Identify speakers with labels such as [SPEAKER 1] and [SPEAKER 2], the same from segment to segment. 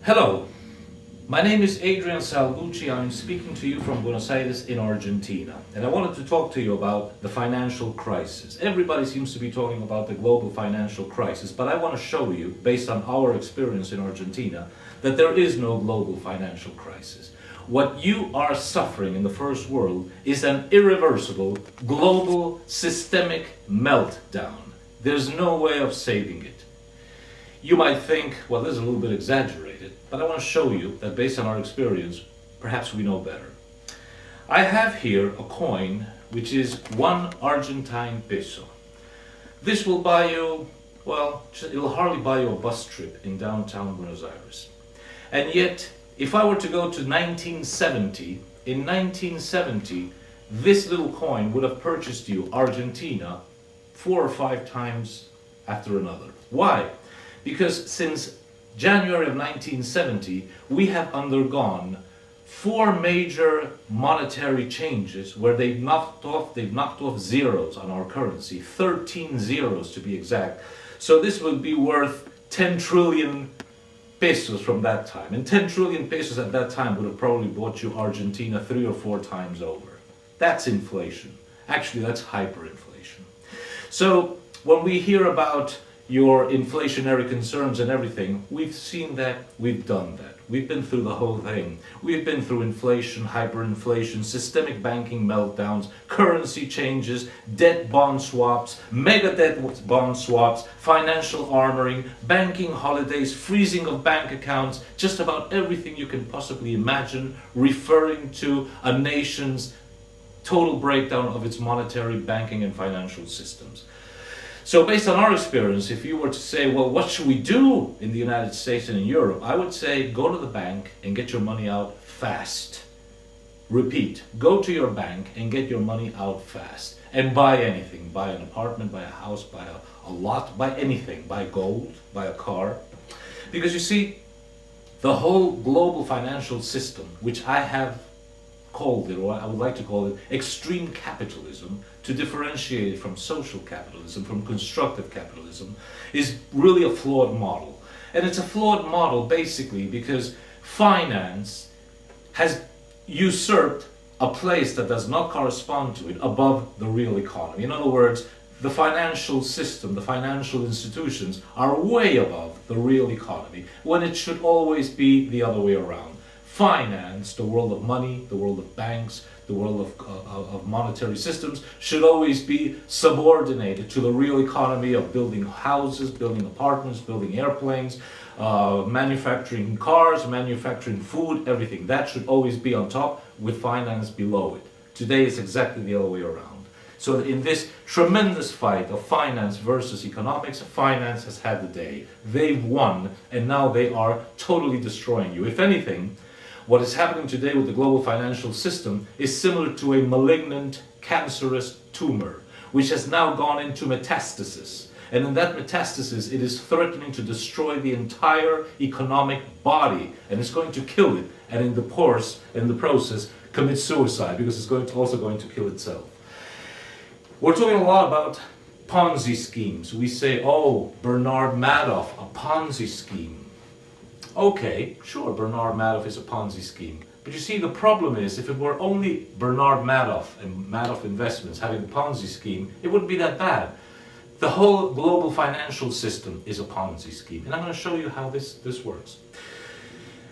[SPEAKER 1] Hello, my name is Adrian Salbuchi. I'm speaking to you from Buenos Aires in Argentina. And I wanted to talk to you about the financial crisis. Everybody seems to be talking about the global financial crisis, but I want to show you, based on our experience in Argentina, that there is no global financial crisis. What you are suffering in the first world is an irreversible, global, systemic meltdown. There's no way of saving it. You might think, well, this is a little bit exaggerated, but I want to show you that based on our experience, perhaps we know better. I have here a coin which is 1 Argentine peso. This will buy you, well, it'll hardly buy you a bus trip in downtown Buenos Aires. And yet, if I were to go to 1970, in 1970, this little coin would have purchased you Argentina 4 or 5 times after another. Why? Because since January of 1970, we have undergone 4 major monetary changes where they've knocked off zeros on our currency, 13 zeros to be exact. So this would be worth 10 trillion pesos from that time. And 10 trillion pesos at that time would have probably bought you Argentina 3 or 4 times over. That's inflation. Actually, that's hyperinflation. So when we hear about your inflationary concerns and everything, we've seen that, we've done that. We've been through the whole thing. We've been through inflation, hyperinflation, systemic banking meltdowns, currency changes, debt bond swaps, mega debt bond swaps, financial armoring, banking holidays, freezing of bank accounts, just about everything you can possibly imagine referring to a nation's total breakdown of its monetary, banking and financial systems. So based on our experience, if you were to say, well, what should we do in the United States and in Europe? I would say go to the bank and get your money out fast. Repeat, go to your bank and get your money out fast. And buy anything. Buy an apartment, buy a house, buy a lot, buy anything. Buy gold, buy a car. Because you see, the whole global financial system, which I have called it, or I would like to call it, extreme capitalism, to differentiate it from social capitalism, from constructive capitalism, is really a flawed model. And it's a flawed model basically because finance has usurped a place that does not correspond to it above the real economy. In other words, the financial system, the financial institutions are way above the real economy, when it should always be the other way around. Finance, the world of money, the world of banks, the world of monetary systems, should always be subordinated to the real economy of building houses, building apartments, building airplanes, manufacturing cars, manufacturing food, everything. That should always be on top, with finance below it. Today it's exactly the other way around. So in this tremendous fight of finance versus economics, finance has had the day. They've won, and now they are totally destroying you. If anything, what is happening today with the global financial system is similar to a malignant, cancerous tumor, which has now gone into metastasis. And in that metastasis, it is threatening to destroy the entire economic body, and it's going to kill it, and in the process, commit suicide, because it's also going to kill itself. We're talking a lot about Ponzi schemes. We say, oh, Bernard Madoff, a Ponzi scheme. Okay, sure, Bernard Madoff is a Ponzi scheme. But you see, the problem is, if it were only Bernard Madoff and Madoff Investments having a Ponzi scheme, it wouldn't be that bad. The whole global financial system is a Ponzi scheme. And I'm going to show you how this works.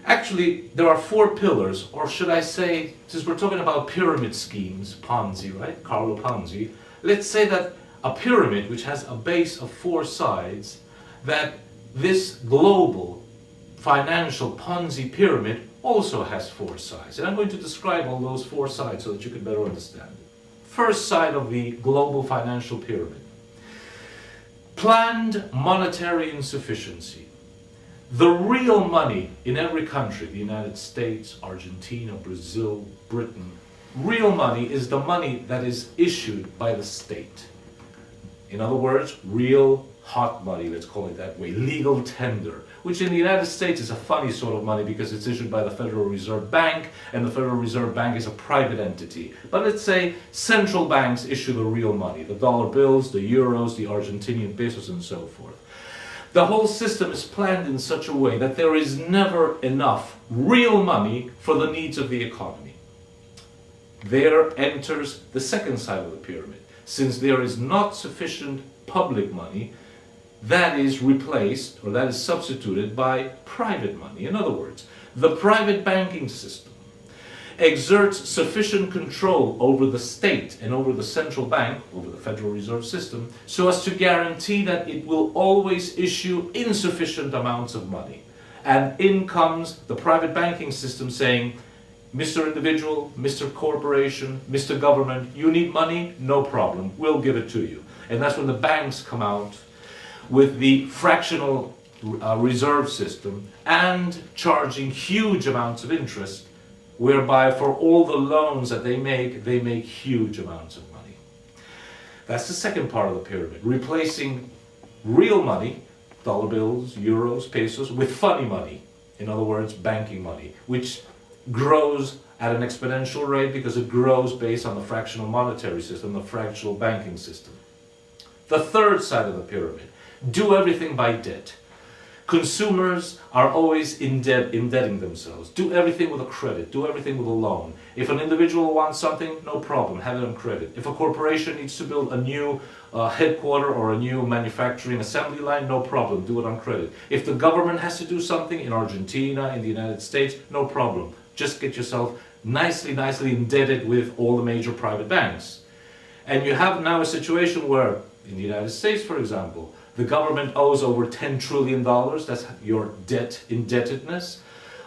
[SPEAKER 1] Actually, there are 4 pillars, or should I say, since we're talking about pyramid schemes, Ponzi, right? Carlo Ponzi. Let's say that a pyramid which has a base of 4 sides, that this global financial Ponzi pyramid also has 4 sides. And I'm going to describe all those 4 sides so that you can better understand. First side of the global financial pyramid. Planned monetary insufficiency. The real money in every country, the United States, Argentina, Brazil, Britain, real money is the money that is issued by the state. In other words, real hot money, let's call it that way, legal tender, which in the United States is a funny sort of money because it's issued by the Federal Reserve Bank, and the Federal Reserve Bank is a private entity. But let's say central banks issue the real money, the dollar bills, the euros, the Argentinian pesos, and so forth. The whole system is planned in such a way that there is never enough real money for the needs of the economy. There enters the second side of the pyramid. Since there is not sufficient public money, that is replaced, or that is substituted by private money. In other words, the private banking system exerts sufficient control over the state and over the central bank, over the Federal Reserve System, so as to guarantee that it will always issue insufficient amounts of money. And in comes the private banking system saying, Mr. Individual, Mr. Corporation, Mr. Government, you need money? No problem, we'll give it to you. And that's when the banks come out with the fractional reserve system and charging huge amounts of interest, whereby for all the loans that they make huge amounts of money. That's the second part of the pyramid, replacing real money, dollar bills, euros, pesos, with funny money. In other words, banking money, which grows at an exponential rate because it grows based on the fractional monetary system, the fractional banking system. The third side of the pyramid, do everything by debt. Consumers are always indebting themselves. Do everything with a credit, do everything with a loan. If an individual wants something, no problem, have it on credit. If a corporation needs to build a new headquarter or a new manufacturing assembly line, no problem, do it on credit. If the government has to do something in Argentina, in the United States, no problem. Just get yourself nicely indebted with all the major private banks. And you have now a situation where, in the United States, for example, the government owes over $10 trillion, that's your debt indebtedness.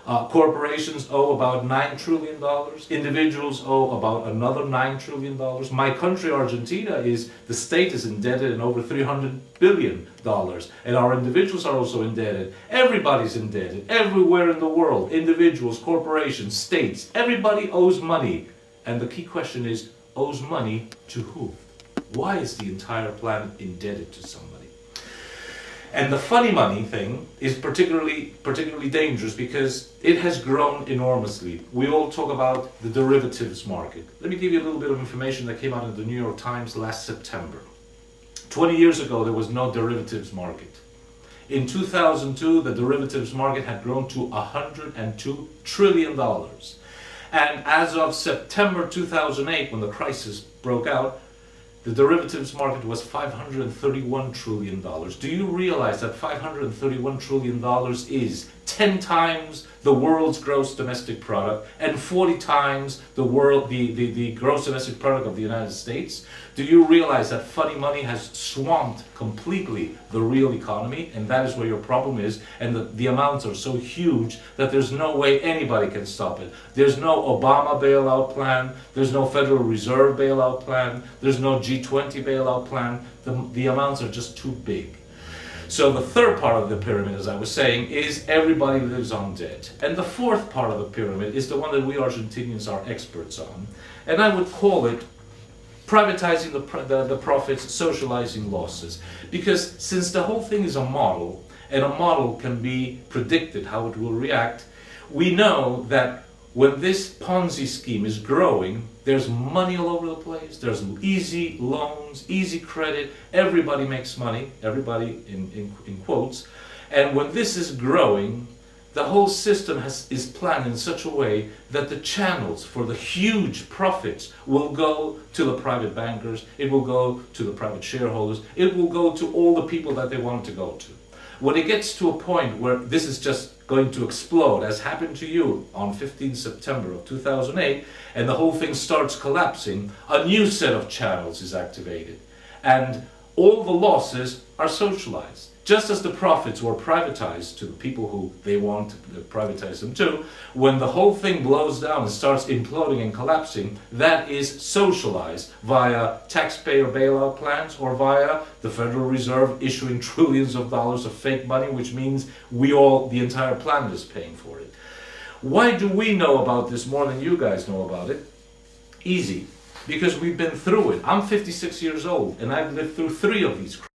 [SPEAKER 1] Corporations owe about $9 trillion. Individuals owe about another $9 trillion. My country, Argentina, the state is indebted in over $300 billion. And our individuals are also indebted. Everybody's indebted, everywhere in the world. Individuals, corporations, states, everybody owes money. And the key question is, owes money to who? Why is the entire planet indebted to somebody? And the funny money thing is particularly dangerous because it has grown enormously. We all talk about the derivatives market. Let me give you a little bit of information that came out in the New York Times last September. 20 years ago, there was no derivatives market. In 2002, the derivatives market had grown to $102 trillion. And as of September 2008, when the crisis broke out, the derivatives market was $531 trillion. Do you realize that $531 trillion is 10 times the world's gross domestic product and 40 times the gross domestic product of the United States? Do you realize that funny money has swamped completely the real economy? And that is where your problem is. And the amounts are so huge that there's no way anybody can stop it. There's no Obama bailout plan. There's no Federal Reserve bailout plan. There's no G20 bailout plan. The amounts are just too big. So the third part of the pyramid, as I was saying, is everybody lives on debt. And the fourth part of the pyramid is the one that we Argentinians are experts on. And I would call it privatizing the profits, socializing losses. Because since the whole thing is a model, and a model can be predicted how it will react, we know that when this Ponzi scheme is growing, there's money all over the place, there's easy loans, easy credit, everybody makes money, everybody in quotes, and when this is growing, the whole system is planned in such a way that the channels for the huge profits will go to the private bankers, it will go to the private shareholders, it will go to all the people that they want to go to. When it gets to a point where this is just going to explode, as happened to you on 15 September of 2008, and the whole thing starts collapsing, a new set of channels is activated. And all the losses are socialized. Just as the profits were privatized to the people who they want to privatize them to, when the whole thing blows down and starts imploding and collapsing, that is socialized via taxpayer bailout plans or via the Federal Reserve issuing trillions of dollars of fake money, which means the entire planet is paying for it. Why do we know about this more than you guys know about it? Easy. Because we've been through it. I'm 56 years old and I've lived through 3 of these crises.